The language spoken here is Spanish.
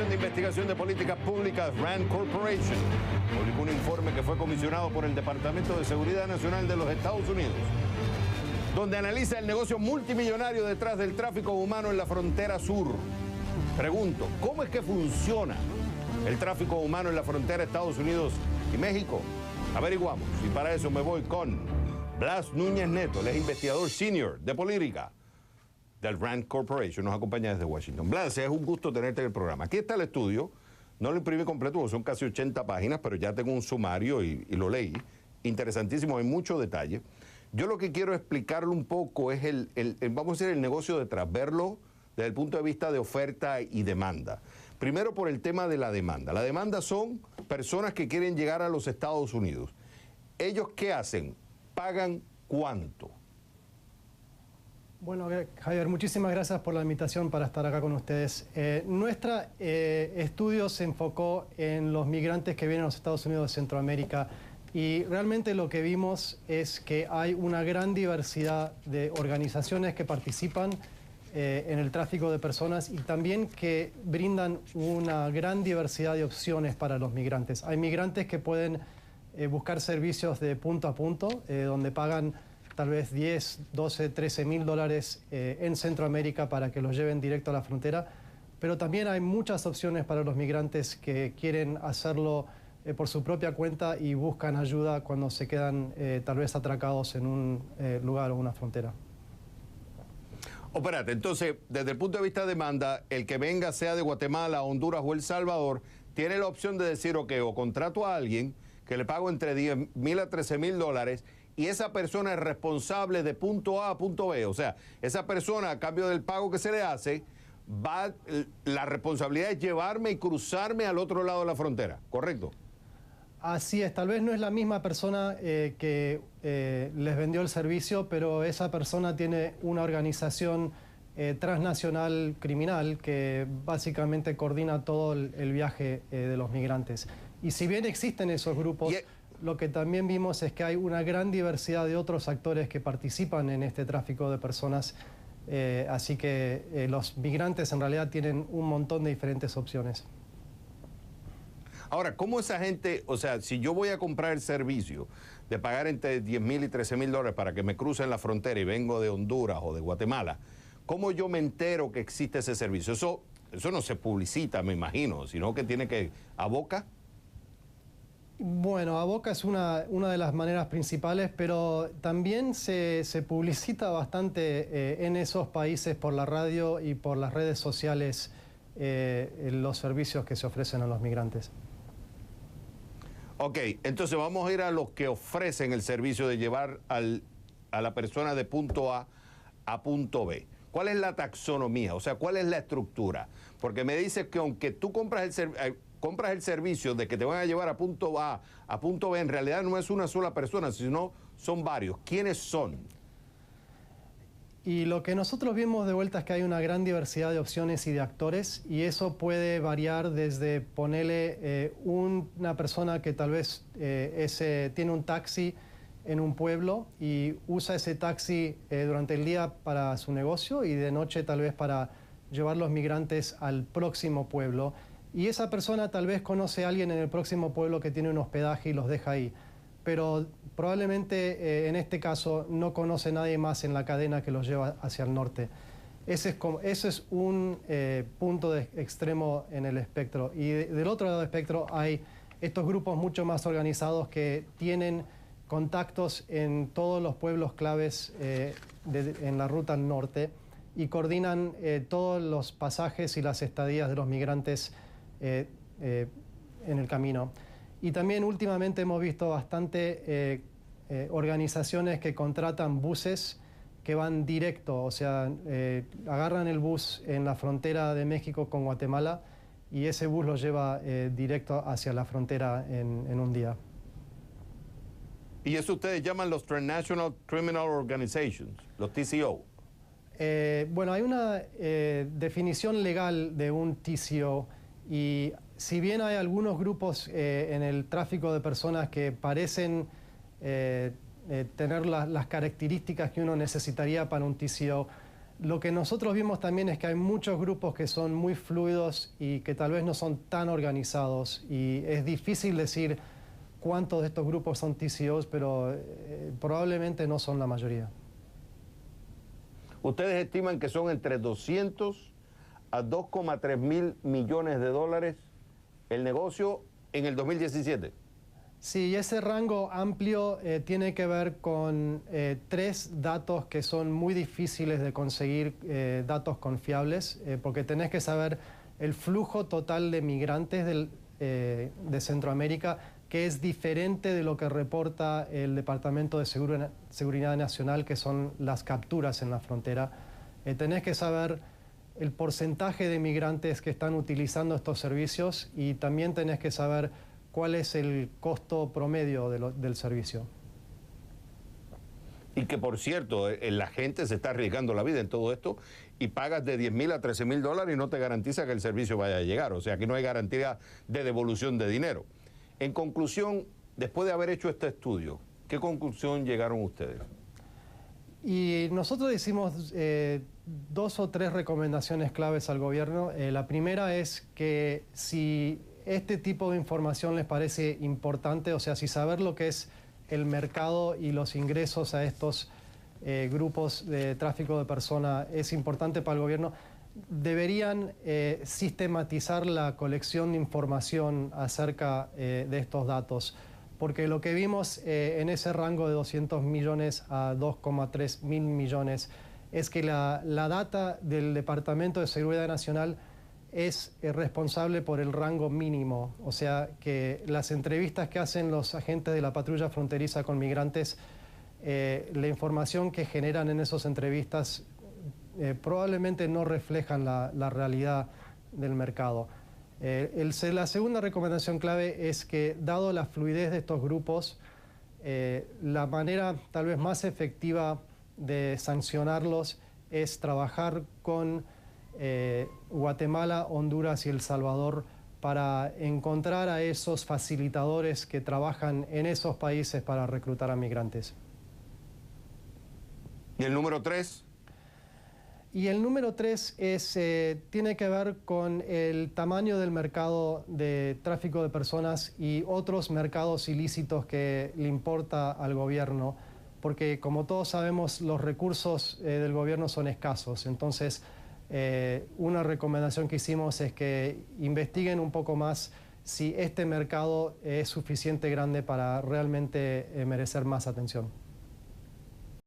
Organización de Investigación de Políticas Públicas, RAND Corporation, publicó un informe que fue comisionado por el Departamento de Seguridad Nacional de los Estados Unidos, donde analiza el negocio multimillonario detrás del tráfico humano en la frontera sur. Pregunto, ¿cómo es que funciona el tráfico humano en la frontera Estados Unidos y México? Averiguamos, y para eso me voy con Blas Núñez Neto, él es investigador senior de política del RAND Corporation, nos acompaña desde Washington. Blas, es un gusto tenerte en el programa. Aquí está el estudio, no lo imprimí completo, son casi 80 páginas, pero ya tengo un sumario y lo leí. Interesantísimo, hay mucho detalle. Yo lo que quiero explicarle un poco es vamos a decir, el negocio detrás, verlo desde el punto de vista de oferta y demanda. Primero por el tema de la demanda. La demanda son personas que quieren llegar a los Estados Unidos. ¿Ellos qué hacen? ¿Pagan cuánto? Bueno, Javier, muchísimas gracias por la invitación para estar acá con ustedes. Nuestro estudio se enfocó en los migrantes que vienen a los Estados Unidos de Centroamérica y realmente lo que vimos es que hay una gran diversidad de organizaciones que participan en el tráfico de personas y también que brindan una gran diversidad de opciones para los migrantes. Hay migrantes que pueden buscar servicios de punto a punto, donde pagan tal vez 10, 12, 13 mil dólares en Centroamérica para que los lleven directo a la frontera, pero también hay muchas opciones para los migrantes que quieren hacerlo por su propia cuenta y buscan ayuda cuando se quedan tal vez atracados en un lugar o una frontera. Espérate, entonces, desde el punto de vista de demanda, el que venga, sea de Guatemala, Honduras o El Salvador, tiene la opción de decir, ok, o contrato a alguien que le pago entre 10 mil a 13 mil dólares y esa persona es responsable de punto A a punto B. O sea, esa persona, a cambio del pago que se le hace, la responsabilidad es llevarme y cruzarme al otro lado de la frontera, ¿correcto? Así es, tal vez no es la misma persona que les vendió el servicio, pero esa persona tiene una organización transnacional criminal que básicamente coordina todo el viaje de los migrantes. Y si bien existen esos grupos, lo que también vimos es que hay una gran diversidad de otros actores que participan en este tráfico de personas, así que los migrantes en realidad tienen un montón de diferentes opciones. Ahora, ¿cómo esa gente, o sea, si yo voy a comprar el servicio de pagar entre 10 mil y 13 mil dólares para que me crucen la frontera y vengo de Honduras o de Guatemala, ¿cómo yo me entero que existe ese servicio? Eso no se publicita, me imagino, sino que tiene que, ¿a boca? Bueno, a boca es una de las maneras principales, pero también se publicita bastante en esos países por la radio y por las redes sociales los servicios que se ofrecen a los migrantes. Ok, entonces vamos a ir a los que ofrecen el servicio de llevar a la persona de punto A a punto B. ¿Cuál es la taxonomía? O sea, ¿cuál es la estructura? Porque me dices que aunque tú compras el servicio de que te van a llevar a punto A a punto B, en realidad no es una sola persona, sino son varios. ¿Quiénes son? Y lo que nosotros vimos de vuelta es que hay una gran diversidad de opciones y de actores, y eso puede variar desde ponerle una persona que tal vez tiene un taxi en un pueblo y usa ese taxi durante el día para su negocio y de noche tal vez para llevar los migrantes al próximo pueblo. Y esa persona tal vez conoce a alguien en el próximo pueblo que tiene un hospedaje y los deja ahí. Pero probablemente en este caso no conoce a nadie más en la cadena que los lleva hacia el norte. Ese es un punto extremo en el espectro. Y del otro lado del espectro hay estos grupos mucho más organizados que tienen contactos en todos los pueblos claves en la ruta al norte y coordinan todos los pasajes y las estadías de los migrantes en el camino. Y también últimamente hemos visto bastante organizaciones que contratan buses que van directo, o sea, agarran el bus en la frontera de México con Guatemala y ese bus los lleva directo hacia la frontera en un día. Y eso ustedes llaman los Transnational Criminal Organizations, los TCO. Bueno, hay una definición legal de un TCO y si bien hay algunos grupos en el tráfico de personas que parecen tener las características que uno necesitaría para un TCO, Lo que nosotros vimos también es que hay muchos grupos que son muy fluidos y que tal vez no son tan organizados, y es difícil decir cuántos de estos grupos son TCOs, pero probablemente no son la mayoría. Ustedes estiman que son entre 200 a 2,3 mil millones de dólares el negocio en el 2017. Sí, ese rango amplio tiene que ver con tres datos que son muy difíciles de conseguir, datos confiables, porque tenés que saber el flujo total de migrantes de Centroamérica, que es diferente de lo que reporta el Departamento de Seguridad Nacional, que son las capturas en la frontera. Tenés que saber el porcentaje de migrantes que están utilizando estos servicios, y también tenés que saber cuál es el costo promedio del servicio. Y que, por cierto, la gente se está arriesgando la vida en todo esto, y pagas de 10 mil a 13 mil dólares y no te garantiza que el servicio vaya a llegar. O sea, que no hay garantía de devolución de dinero. En conclusión, después de haber hecho este estudio, ¿qué conclusión llegaron ustedes? Y nosotros hicimos dos o tres recomendaciones claves al gobierno. La primera es que si este tipo de información les parece importante, o sea, si saber lo que es el mercado y los ingresos a estos grupos de tráfico de personas es importante para el gobierno, deberían sistematizar la colección de información acerca de estos datos, porque lo que vimos en ese rango de 200 millones a 2,3 mil millones es que la data del Departamento de Seguridad Nacional es responsable por el rango mínimo, o sea que las entrevistas que hacen los agentes de la patrulla fronteriza con migrantes, la información que generan en esas entrevistas probablemente no reflejan la realidad del mercado. La segunda recomendación clave es que, dado la fluidez de estos grupos, la manera tal vez más efectiva de sancionarlos es trabajar con Guatemala, Honduras y El Salvador para encontrar a esos facilitadores que trabajan en esos países para reclutar a migrantes. ¿Y el número 3? Y el número 3 tiene que ver con el tamaño del mercado de tráfico de personas y otros mercados ilícitos que le importa al gobierno, porque como todos sabemos, los recursos del gobierno son escasos. Entonces, una recomendación que hicimos es que investiguen un poco más si este mercado es suficiente grande para realmente merecer más atención.